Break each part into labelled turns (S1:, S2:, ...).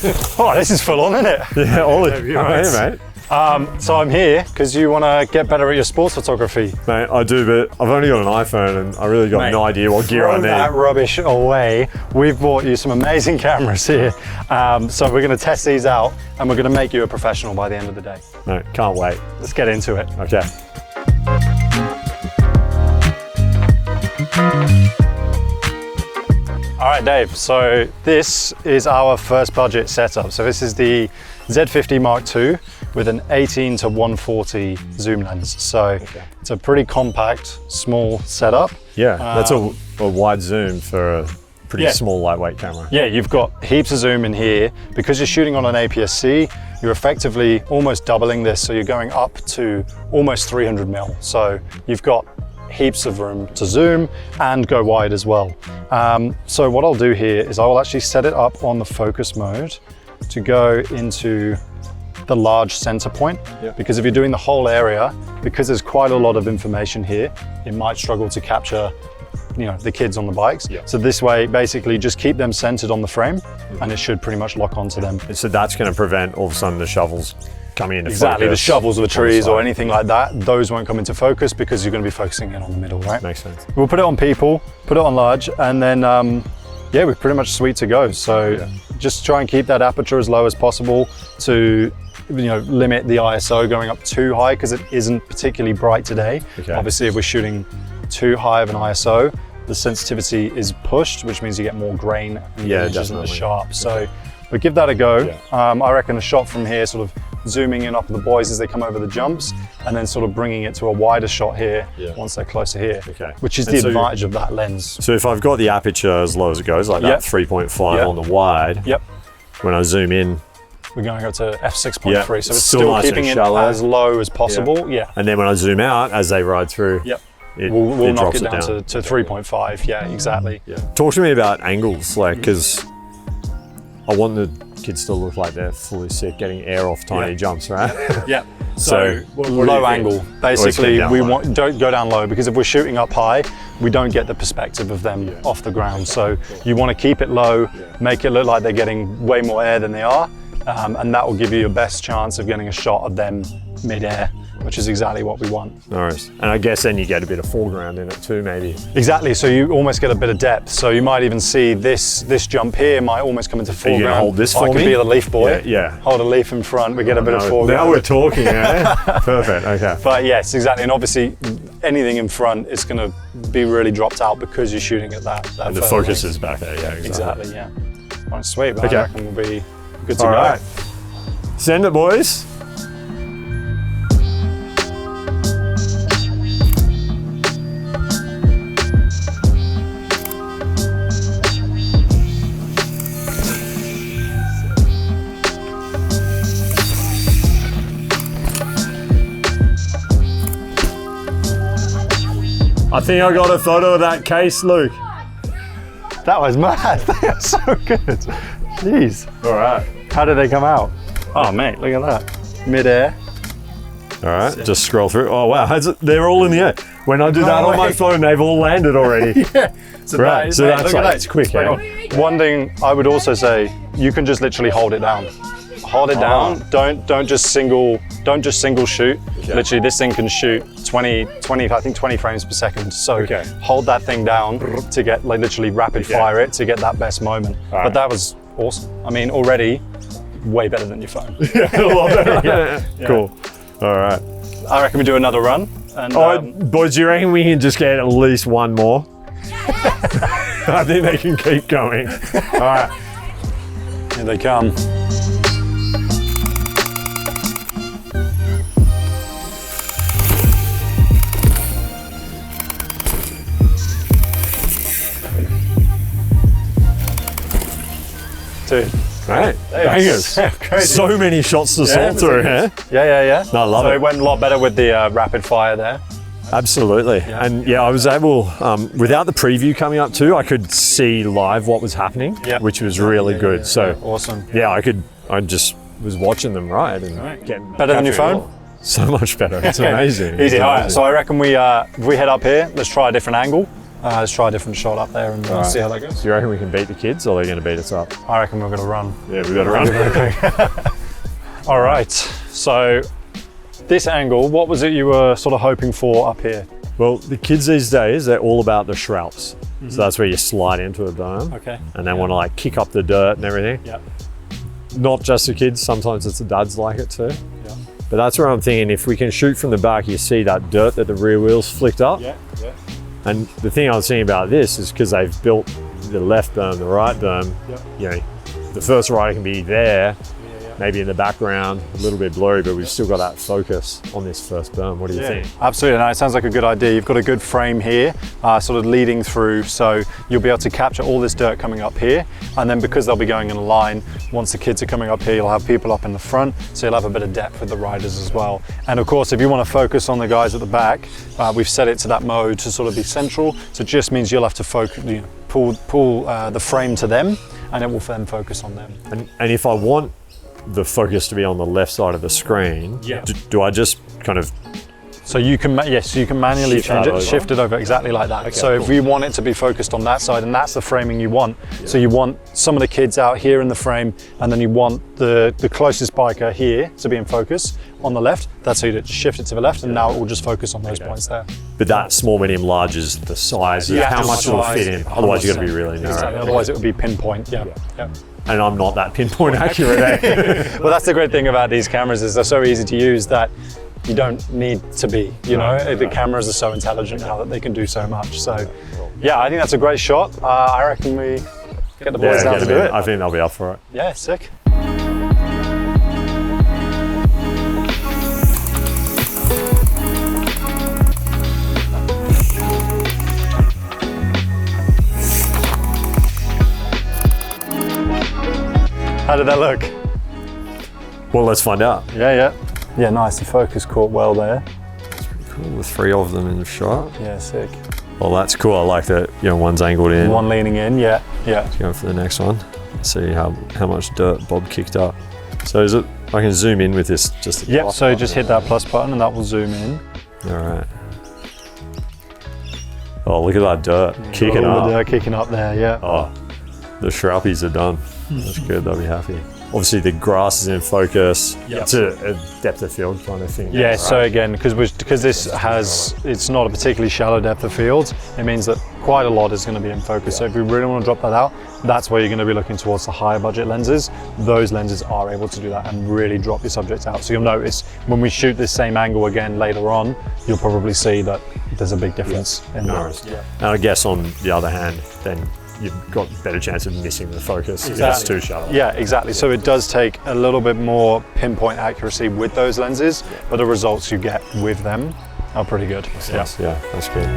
S1: Oh, this is full on, isn't it?
S2: Yeah, Ollie. I'm here, mate.
S1: So I'm here because you want to get better at your sports photography.
S2: Mate, I do, but I've only got an iPhone and I really got no idea what gear I need.
S1: Throw that rubbish away. We've bought you some amazing cameras here. So we're going to test these out and we're going to make you a professional by the end of the day.
S2: No, can't wait.
S1: Let's get into it.
S2: Okay.
S1: All right, Dave, so this is our first budget setup. So this is the Z50 Mark II with an 18 to 140 zoom lens. So it's a pretty compact, small setup.
S2: Yeah, that's a wide zoom for a pretty small, lightweight camera.
S1: Yeah, you've got heaps of zoom in here. Because you're shooting on an APS-C, you're effectively almost doubling this. So you're going up to almost 300 mil. So you've got heaps of room to zoom and go wide as well. So what I'll do here is I will actually set it up on the focus mode to go into the large center point, because if you're doing the whole area, because there's quite a lot of information here, it might struggle to capture, you know, the kids on the bikes. So this way, basically just keep them centered on the frame and it should pretty much lock onto them.
S2: So that's going to prevent all of a sudden the shovels coming into
S1: Exactly,
S2: focus.
S1: the shovels or the trees or anything like that, those won't come into focus because you're going to be focusing in on the middle, right?
S2: Makes sense.
S1: We'll put it on people, put it on large, and then yeah, we're pretty much sweet to go. So just try and keep that aperture as low as possible to, you know, limit the ISO going up too high because it isn't particularly bright today. Obviously, if we're shooting too high of an ISO, the sensitivity is pushed, which means you get more grain and the image isn't as sharp. So, but give that a go. I reckon a shot from here, sort of zooming in up the boys as they come over the jumps, and then sort of bringing it to a wider shot here once they're closer here, which is the advantage of that lens.
S2: So if I've got the aperture as low as it goes, like that 3.5 on the wide, when I zoom in,
S1: we're going up to f6.3, so it's still
S2: nice
S1: keeping it as low as possible. And
S2: then when I zoom out, as they ride through,
S1: we'll knock it down to 3.5. Yeah, exactly.
S2: Talk to me about angles, like, because I want the kids to look like they're fully sick, getting air off tiny jumps, right? So
S1: low angle. Basically, don't go down low, because if we're shooting up high, we don't get the perspective of them off the ground. So you want to keep it low, make it look like they're getting way more air than they are, and that will give you your best chance of getting a shot of them mid-air, which is exactly what we want.
S2: Nice. And I guess then you get a bit of foreground in it too, maybe.
S1: Exactly, so you almost get a bit of depth. So you might even see this jump here might almost come into foreground.
S2: Are you gonna hold this for me?
S1: I could be the leaf boy.
S2: Yeah.
S1: Hold a leaf in front, we get a bit of foreground.
S2: Now we're talking, Perfect, okay.
S1: But yes, exactly, and obviously anything in front is gonna be really dropped out because you're shooting at that
S2: and the focus is back there,
S1: exactly, yeah. Right, sweet, but I reckon we'll be good to go.
S2: Right. Send it, boys. I think I got a photo of that case, Luke.
S1: That was mad. They are so good. Jeez.
S2: All right.
S1: How did they come out? Oh, mate, look at that. Mid-air.
S2: All right, just scroll through. Oh, wow, they're all in the air. When I do that on my phone, they've all landed already.
S1: So
S2: right, so that's like, it's quick,
S1: One thing I would also say, you can just literally hold it down. Hold it down. Don't just single shoot. Literally, this thing can shoot 20 frames per second. So hold that thing down to get, like, literally rapid fire it to get that best moment. But that was awesome. I mean, already way better than your phone.
S2: A lot better. Cool. All right.
S1: I reckon we do another run. And,
S2: boys, do you reckon we can just get at least one more? I think they can keep going. All right.
S1: Here they come. Dude.
S2: Right. Bangers. So many shots to sort through, huh?
S1: Yeah.
S2: No, I love it.
S1: So it went a lot better with the rapid fire there.
S2: Absolutely. And I was able, without the preview coming up too, I could see live what was happening, which was really good. So
S1: awesome.
S2: Yeah, I just was watching them ride and getting
S1: better than your phone?
S2: So much better. It's amazing.
S1: Easy. All right. So I reckon we head up here. Let's try a different angle. Let's try a different shot up there and see how that goes.
S2: Do you reckon we can beat the kids, or are they going to beat us up?
S1: I reckon we're going to run.
S2: Yeah, we better run.
S1: All right, so this angle, what was it you were sort of hoping for up here?
S2: Well, the kids these days, they're all about the shroups. So that's where you slide into a dome.
S1: Okay.
S2: And they want to like kick up the dirt and everything.
S1: Yeah.
S2: Not just the kids, sometimes it's the dads like it too.
S1: Yeah.
S2: But that's where I'm thinking, if we can shoot from the back, you see that dirt that the rear wheels flicked up.
S1: Yeah, yeah.
S2: And the thing I was thinking about this is because they've built the left berm, the right berm, you know, the first rider can be there, maybe in the background, a little bit blurry, but we've still got that focus on this first berm. What do you think?
S1: Absolutely, no, it sounds like a good idea. You've got a good frame here, sort of leading through, so you'll be able to capture all this dirt coming up here, and then because they'll be going in a line, once the kids are coming up here, you'll have people up in the front, so you'll have a bit of depth with the riders as well. And of course, if you want to focus on the guys at the back, we've set it to that mode to sort of be central, so it just means you'll have to focus, pull the frame to them, and it will then focus on them.
S2: And if I want the focus to be on the left side of the screen, do I just kind of...
S1: So you can, yes, you can manually change it, shift it over exactly like that. Okay, so if we want it to be focused on that side, and that's the framing you want. So you want some of the kids out here in the frame, and then you want the closest biker here to be in focus on the left. That's how you shift it to the left, and now it will just focus on those points there.
S2: But that small, medium, large is the size of how much it will fit in. Otherwise you've got to be really narrow.
S1: Exactly. Otherwise it would be pinpoint, yeah.
S2: And I'm not that pinpoint accurate.
S1: Well, that's the great thing about these cameras, is they're so easy to use that you don't need to be, the cameras are so intelligent now that they can do so much. So yeah, I think that's a great shot. I reckon we get the boys down to do it.
S2: I think they'll be up for it.
S1: Yeah, sick. How did that look?
S2: Well, let's find out.
S1: Yeah, nice. The focus caught well there.
S2: That's pretty cool, with 3 of them in the shot.
S1: Yeah, sick.
S2: Well, that's cool. I like that, one's angled in.
S1: One leaning in, yeah.
S2: Let's go for the next one. Let's see how much dirt Bob kicked up. So is it, I can zoom in with this, just the plus
S1: so
S2: button.
S1: just hit that plus button and that will zoom in.
S2: All right. Oh, look at that dirt kicking up.
S1: The dirt kicking up there, yeah.
S2: Oh, the Shraupies are done. That's good, they'll be happy. Obviously the grass is in focus. It's a depth of field kind of thing.
S1: Yeah, right? So again, because this it's not a particularly shallow depth of field, it means that quite a lot is going to be in focus. So if we really want to drop that out, that's where you're going to be looking towards the higher budget lenses. Those lenses are able to do that and really drop your subject out. So you'll notice when we shoot this same angle again later on, you'll probably see that there's a big difference in those.
S2: And I guess on the other hand, then you've got a better chance of missing the focus if it's too shallow.
S1: Yeah, exactly. So it does take a little bit more pinpoint accuracy with those lenses, but the results you get with them are pretty good.
S2: Yeah, that's good.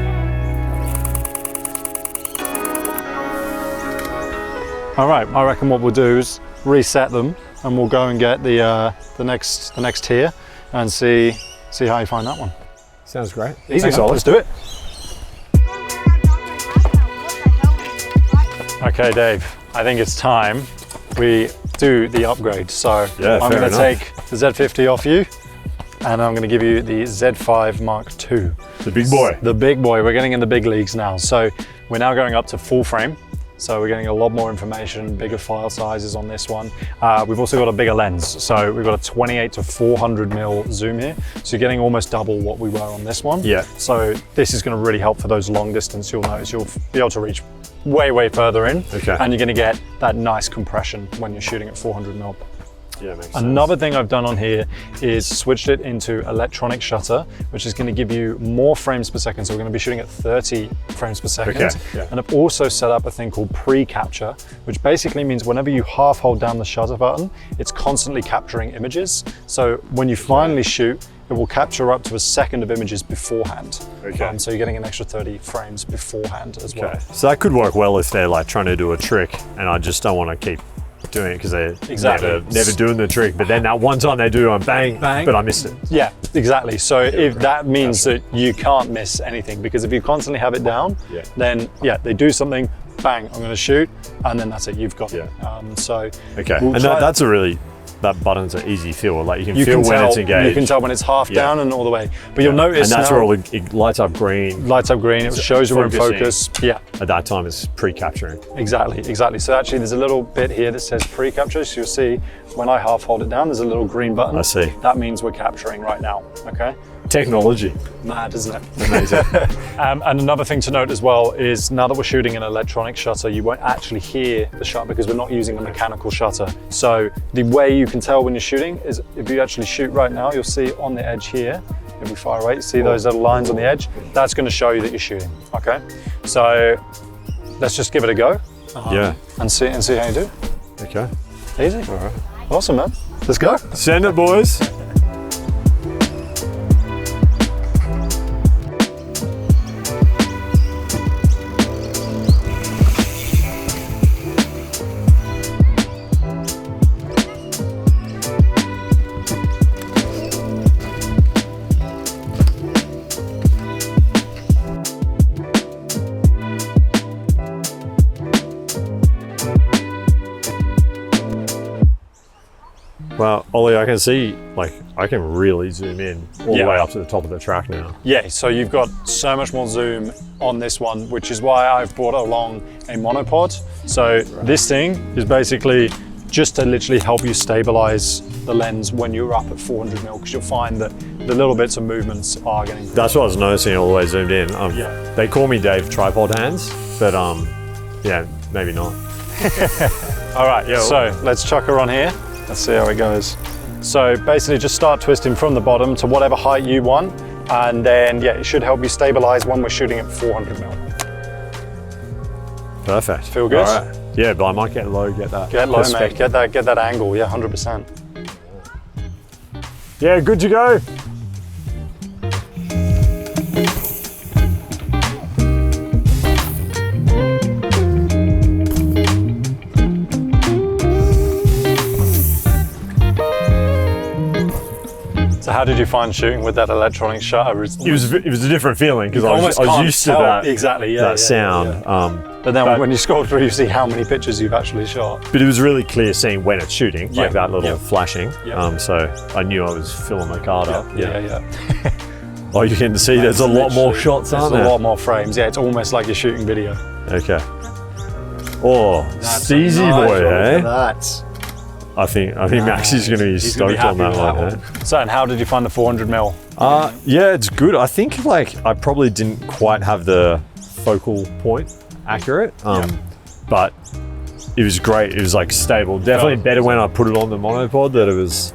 S1: All right, I reckon what we'll do is reset them, and we'll go and get the next tier and see how you find that one.
S2: Sounds great.
S1: Easy, so let's do it. Okay, Dave, I think it's time we do the upgrade. So I'm going to take the Z50 off you, and I'm going to give you the Z5 Mark II.
S2: The big boy.
S1: The big boy. We're getting in the big leagues now. So we're now going up to full frame. So we're getting a lot more information, bigger file sizes on this one. We've also got a bigger lens. So we've got a 28 to 400mm zoom here. So you're getting almost double what we were on this one.
S2: Yeah.
S1: So this is going to really help for those long distance. You'll notice you'll be able to reach way further in.
S2: Okay.
S1: And you're going to get that nice compression when you're shooting at 400mm.
S2: Yeah, makes sense.
S1: Another thing I've done on here is switched it into electronic shutter, which is going to give you more frames per second. So we're going to be shooting at 30 frames per second.
S2: Okay, yeah.
S1: And I've also set up a thing called pre-capture, which basically means whenever you half hold down the shutter button, it's constantly capturing images. So when you finally shoot, it will capture up to a second of images beforehand.
S2: Okay.
S1: So you're getting an extra 30 frames beforehand as well.
S2: So that could work well if they're like trying to do a trick and I just don't want to keep doing it because they're never doing the trick, but then that one time they do, I'm bang, but I missed it.
S1: Yeah, exactly. So if that means that you can't miss anything, because if you constantly have it down, then they do something, bang, I'm going to shoot, and then that's it, you've got it.
S2: Okay, and that's a really that button's an easy feel. Like you can feel when it's engaged.
S1: You can tell when it's half down and all the way. But you'll notice
S2: and that's
S1: now,
S2: where all it lights up green.
S1: Lights up green. It shows you we're in focus. Yeah.
S2: At that time, it's pre-capturing.
S1: Exactly. So actually, there's a little bit here that says pre-capture. So you'll see when I half hold it down, there's a little green button.
S2: I see.
S1: That means we're capturing right now. Okay.
S2: Technology.
S1: Mad, isn't it?
S2: Amazing.
S1: And another thing to note as well is now that we're shooting an electronic shutter, you won't actually hear the shutter because we're not using a mechanical shutter. So the way you can tell when you're shooting is if you actually shoot right now, you'll see on the edge here, if we fire away, see those little lines on the edge? That's going to show you that you're shooting, okay? So let's just give it a go.
S2: Yeah.
S1: And see how you do.
S2: Okay.
S1: Easy.
S2: All right.
S1: Awesome, man. Let's go.
S2: Send it, boys. Well, Ollie, I can see, like, I can really zoom in all the way up to the top of the track now.
S1: Yeah, so you've got so much more zoom on this one, which is why I've brought along a monopod. So this thing is basically just to literally help you stabilize the lens when you're up at 400mm, because you'll find that the little bits of movements are getting...
S2: That's what I was noticing all the way zoomed in.
S1: Yeah.
S2: They call me Dave Tripod Hands, but yeah, maybe not.
S1: All right,
S2: yeah,
S1: so let's chuck her on here. Let's see how it goes. So basically just start twisting from the bottom to whatever height you want. And then, yeah, it should help you stabilize when we're shooting at 400mm.
S2: Perfect.
S1: Feel good?
S2: All right. Yeah, but I might get low, get that.
S1: Get low, mate. Get that angle, yeah, 100%.
S2: Yeah, good to go.
S1: So how did you find shooting with that electronic shutter?
S2: It was a different feeling because I was used to that, that sound.
S1: But then when you scroll through, you see how many pictures you've actually shot.
S2: But it was really clear seeing when it's shooting, like that little flashing.
S1: Yeah.
S2: So I knew I was filling the card up.
S1: Yeah.
S2: Oh, you can see there's a lot more shots, aren't there?
S1: There's a lot more frames. Yeah, it's almost like you're shooting video.
S2: Okay. Oh, Steezy boy, eh?
S1: Look at that.
S2: I think Maxi's going to be stoked on that one. Eh?
S1: So, and how did you find the 400mm?
S2: Yeah, it's good. I think like I probably didn't quite have the focal point accurate, but it was great. It was like stable. Definitely better when I put it on the monopod that it was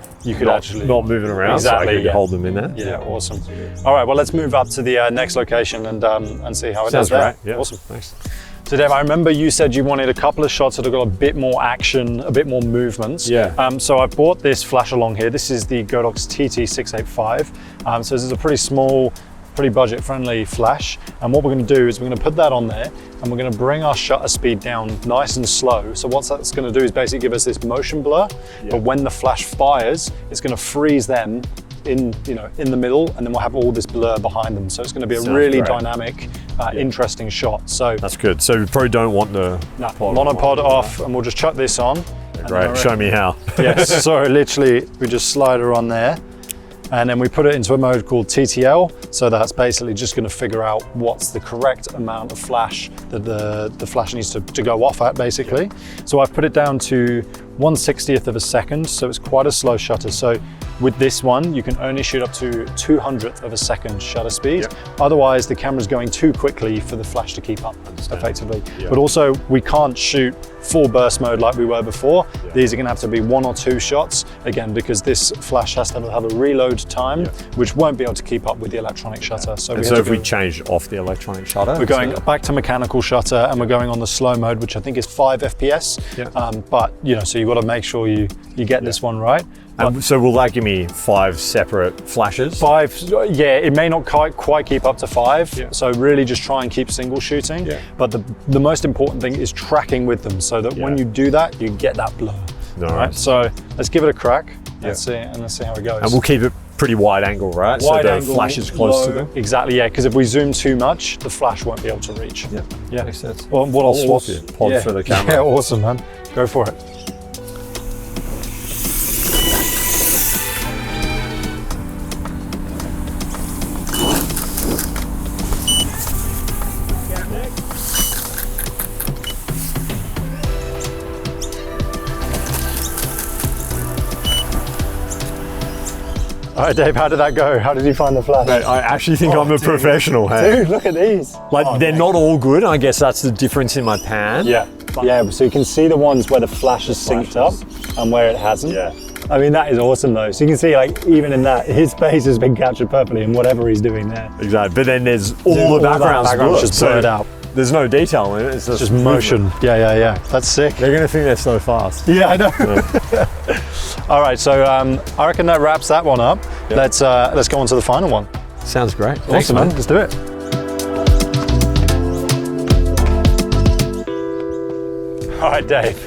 S1: actually
S2: not moving around, so I could hold them in there.
S1: Yeah, awesome. All right, well, let's move up to the next location and see how it does there.
S2: Yeah.
S1: Awesome.
S2: Thanks.
S1: So Dave, I remember you said you wanted a couple of shots that have got a bit more action, a bit more movements.
S2: Yeah.
S1: So I bought this flash along here. This is the Godox TT685. So this is a pretty small, pretty budget-friendly flash. And what we're going to do is we're going to put that on there and we're going to bring our shutter speed down nice and slow. So what that's going to do is basically give us this motion blur. Yeah. But when the flash fires, it's going to freeze them in the middle, and then we'll have all this blur behind them. So it's going to be a really dynamic, interesting shot. So
S2: that's good. So we probably don't want the
S1: monopod off, and we'll just chuck this on.
S2: Great, show me how.
S1: Yes, so literally we just slide her on there, and then we put it into a mode called TTL. So that's basically just going to figure out what's the correct amount of flash that the flash needs to go off at, basically. So I've put it down to 1/60th of a second, so it's quite a slow shutter. So with this one, you can only shoot up to 200th of a second shutter speed. Yep. Otherwise, the camera's going too quickly for the flash to keep up, effectively. Yep. But also, we can't shoot full burst mode like we were before. Yep. These are gonna have to be 1 or 2 shots, again, because this flash has to have a reload time, which won't be able to keep up with the electronic shutter. So,
S2: if we changed off the electronic shutter?
S1: We're going back to mechanical shutter, and we're going on the slow mode, which I think is 5 FPS. Yep. But, so you've got to make sure you get this one right.
S2: And so will that give me 5 separate flashes?
S1: 5, yeah, it may not quite keep up to 5. Yeah. So really just try and keep single shooting. Yeah. But the most important thing is tracking with them so that when you do that, you get that blur.
S2: All right.
S1: So let's give it a crack. Let's see how it goes.
S2: And we'll keep it pretty wide angle, right?
S1: Wide
S2: so the
S1: angle,
S2: flash is close to them?
S1: Exactly, yeah, because if we zoom too much, the flash won't be able to reach.
S2: Yeah, makes sense.
S1: Well,
S2: I'll swap it, pod for the camera.
S1: Yeah, awesome, man. Go for it. All right, Dave, how did that go? How did you find the flash?
S2: Mate, I actually think I'm a professional, hey?
S1: Dude, look at these.
S2: Like, they're not all good. I guess that's the difference in my pan.
S1: Yeah. Yeah, so you can see the ones where the flash is synced up and where it hasn't.
S2: Yeah.
S1: I mean, that is awesome though. So you can see, like, even in that, his face has been captured perfectly in whatever he's doing there.
S2: Exactly. But then there's all the background's
S1: just blurred out.
S2: There's no detail in it. It's just
S1: motion. Yeah. That's sick.
S2: They're going to think they're so fast.
S1: Yeah, I know. All right, so I reckon that wraps that one up. Yep. Let's go on to the final one.
S2: Sounds great.
S1: Awesome, man. Let's do it. All right, Dave.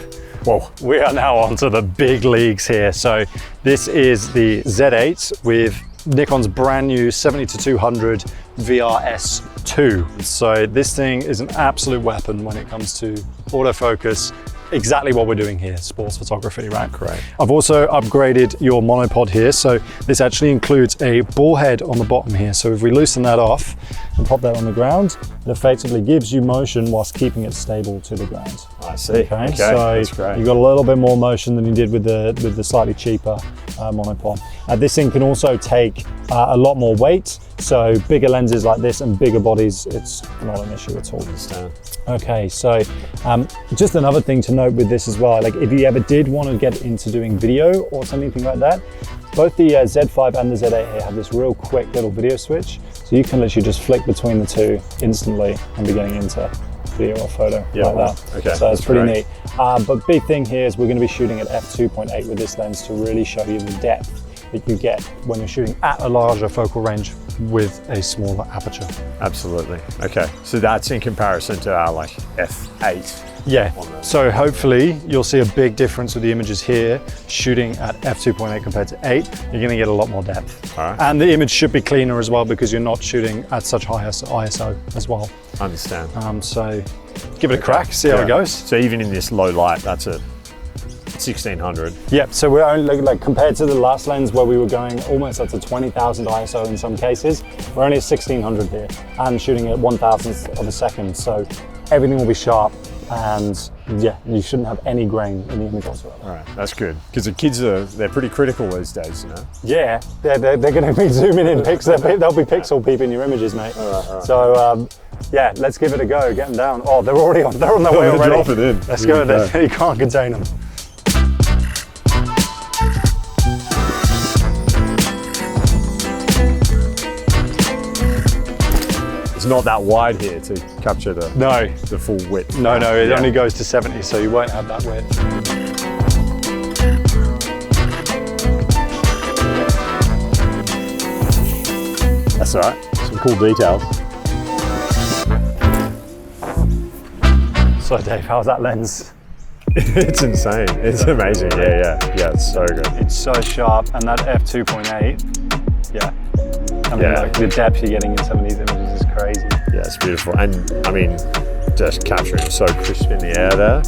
S1: Whoa. We are now on to the big leagues here. So this is the Z8 with Nikon's brand new 70-200 VRS2. So this thing is an absolute weapon when it comes to autofocus. Exactly what we're doing here, sports photography, right?
S2: Correct.
S1: I've also upgraded your monopod here. So this actually includes a ball head on the bottom here. So if we loosen that off and pop that on the ground, it effectively gives you motion whilst keeping it stable to the ground.
S2: I see. Okay.
S1: So
S2: that's great.
S1: You've got a little bit more motion than you did with the slightly cheaper monopod. This thing can also take a lot more weight. So bigger lenses like this and bigger bodies, it's not an issue at all.
S2: Understand.
S1: Okay, so just another thing to note with this as well, like if you ever did want to get into doing video or something like that, both the Z5 and the Z8 here have this real quick little video switch. So you can literally just flick between the two instantly and be getting into video or photo like that.
S2: Okay,
S1: so it's pretty neat. But big thing here is we're going to be shooting at f2.8 with this lens to really show you the depth that you get when you're shooting at a larger focal range with a smaller aperture.
S2: Absolutely. Okay, so that's in comparison to our like f8.
S1: Yeah, so hopefully you'll see a big difference with the images here, shooting at f2.8 compared to 8. You're going to get a lot more depth.
S2: All right.
S1: And the image should be cleaner as well because you're not shooting at such high ISO as well.
S2: Understand.
S1: So give it a crack, see how it goes.
S2: So even in this low light, that's it. 1600.
S1: Yep, so we're only, like compared to the last lens where we were going almost up to 20,000 ISO in some cases, we're only at 1600 here and shooting at 1,000th of a second. So everything will be sharp and yeah, you shouldn't have any grain in the image whatsoever.
S2: All right, that's good. Because the kids they're pretty critical these days, you know?
S1: Yeah, they're going to be zooming in pics, they'll be pixel peeping your images, mate. All right. So yeah, let's give it a go, get them down. Oh, they're on their way already.
S2: Drop it in.
S1: Let's go, you can't contain them.
S2: It's not that wide here to capture the full width.
S1: No, it only goes to 70, so you won't have that width.
S2: That's all right. Some cool details.
S1: So Dave, how's that lens?
S2: It's insane. It's amazing. Yeah, it's so good.
S1: It's so sharp, and that f2.8, yeah. I mean, like the depth you're getting in some of these images is crazy.
S2: Yeah, it's beautiful. And I mean, just capturing so crisp in the air there.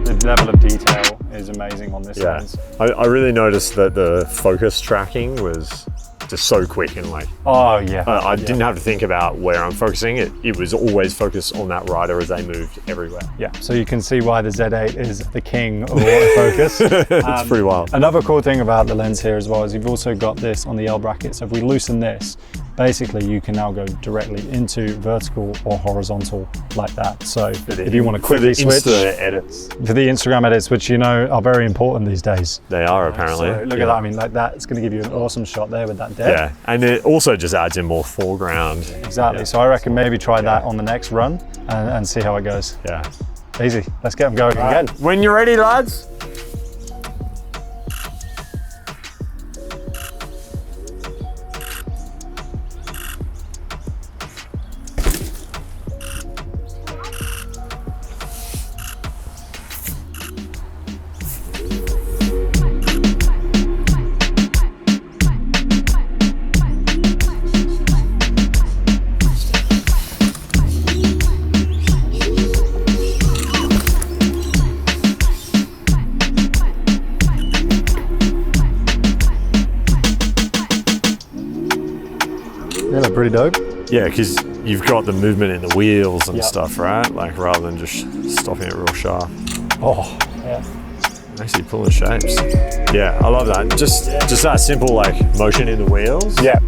S1: The level of detail is amazing on this lens.
S2: I really noticed that the focus tracking was just so quick and like,
S1: oh yeah.
S2: I didn't have to think about where I'm focusing. It was always focused on that rider as they moved everywhere.
S1: Yeah, so you can see why the Z8 is the king of autofocus.
S2: It's pretty wild.
S1: Another cool thing about the lens here as well is you've also got this on the L bracket. So if we loosen this, basically you can now go directly into vertical or horizontal like that. So if you want to quickly switch.
S2: Edits.
S1: For the Instagram edits, which you know are very important these days.
S2: They are apparently.
S1: So look at that, I mean like that, it's going to give you an awesome shot there with that depth.
S2: Yeah, and it also just adds in more foreground.
S1: Exactly, so I reckon maybe try that on the next run and see how it goes.
S2: Yeah.
S1: Easy, let's get them going again.
S2: When you're ready, lads.
S1: They look pretty dope.
S2: Yeah, because you've got the movement in the wheels and stuff, right? Like rather than just stopping it real sharp.
S1: Oh, yeah.
S2: Actually pulling shapes. Yeah, I love that. Just that simple like motion in the wheels.
S1: Yeah,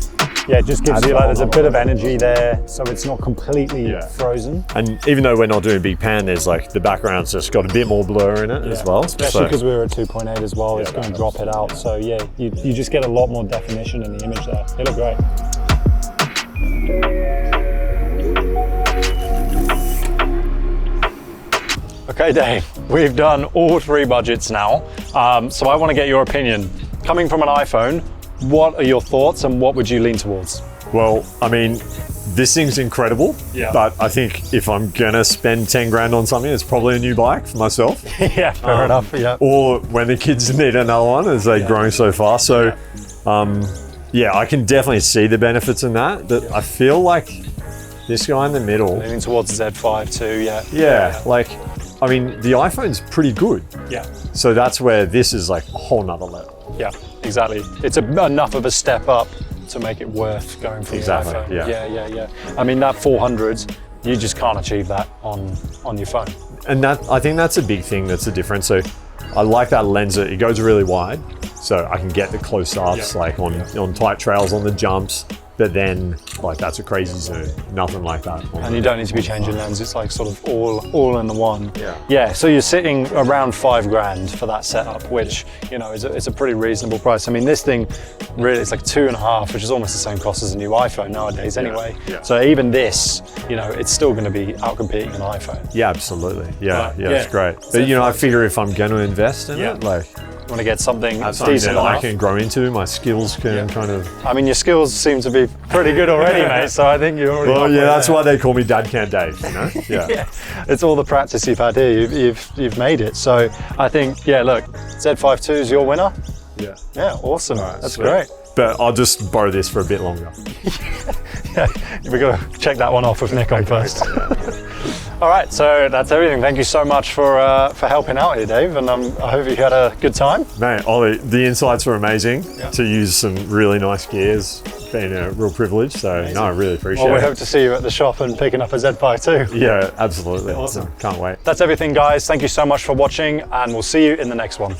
S1: it just gives you like, there's a bit of energy there, so it's not completely frozen.
S2: And even though we're not doing big pan, there's like the background's just got a bit more blur in it as well.
S1: Especially because we were at 2.8 as well, it's going to drop it out. So yeah, you just get a lot more definition in the image there. They look great. Okay, Dave, we've done all 3 budgets now. So I want to get your opinion. Coming from an iPhone, what are your thoughts and what would you lean towards?
S2: Well, I mean, this thing's incredible, but I think if I'm gonna spend 10 grand on something, it's probably a new bike for myself.
S1: Yeah, fair enough, yeah.
S2: Or when the kids need another one as they're growing so fast. So, yeah, I can definitely see the benefits in that. But I feel like this guy in the middle.
S1: Leaning towards the Z5 II,
S2: Yeah, like, I mean, the iPhone's pretty good.
S1: Yeah.
S2: So that's where this is like a whole nother level.
S1: Yeah, exactly. It's enough of a step up to make it worth going for the iPhone. Yeah. I mean, that 400, you just can't achieve that on your phone.
S2: And I think that's a big thing that's the difference. So I like that lens, it goes really wide, so I can get the close-ups like on tight trails, on the jumps, but then like that's a crazy zoom, nothing like that.
S1: And you don't need to be changing lens, it's like sort of all in the one. Yeah, so you're sitting around 5 grand for that setup, which, you know, is a pretty reasonable price. I mean, this thing really, it's like 2.5, which is almost the same cost as a new iPhone nowadays anyway. So even this, you know, it's still going to be outcompeting an iPhone.
S2: Yeah, absolutely. Yeah, it's great. But you know, I figure if I'm going to invest in it, like,
S1: you want to get something
S2: decent
S1: that
S2: I can grow into, my skills can kind of...
S1: I mean, your skills seem to be pretty good already, mate, so I think you're already...
S2: Well, yeah, that's why they call me Dad Can't Dave, you know? Yeah.
S1: It's all the practice you've had here, you've made it. So I think, yeah, look, Z5 II is your winner. Yeah, awesome. Right, that's great.
S2: But I'll just borrow this for a bit longer.
S1: Yeah, we've got to check that one off with Nikon first. All right, so that's everything. Thank you so much for helping out here, Dave, and I hope you had a good time.
S2: Mate, Ollie, the insights were amazing. To use some really nice gears, been a real privilege, so no, I really appreciate it.
S1: Well, we hope to see you at the shop and picking up a Z5 II.
S2: Yeah, absolutely.
S1: Awesome.
S2: Can't wait.
S1: That's everything, guys. Thank you so much for watching, and we'll see you in the next one.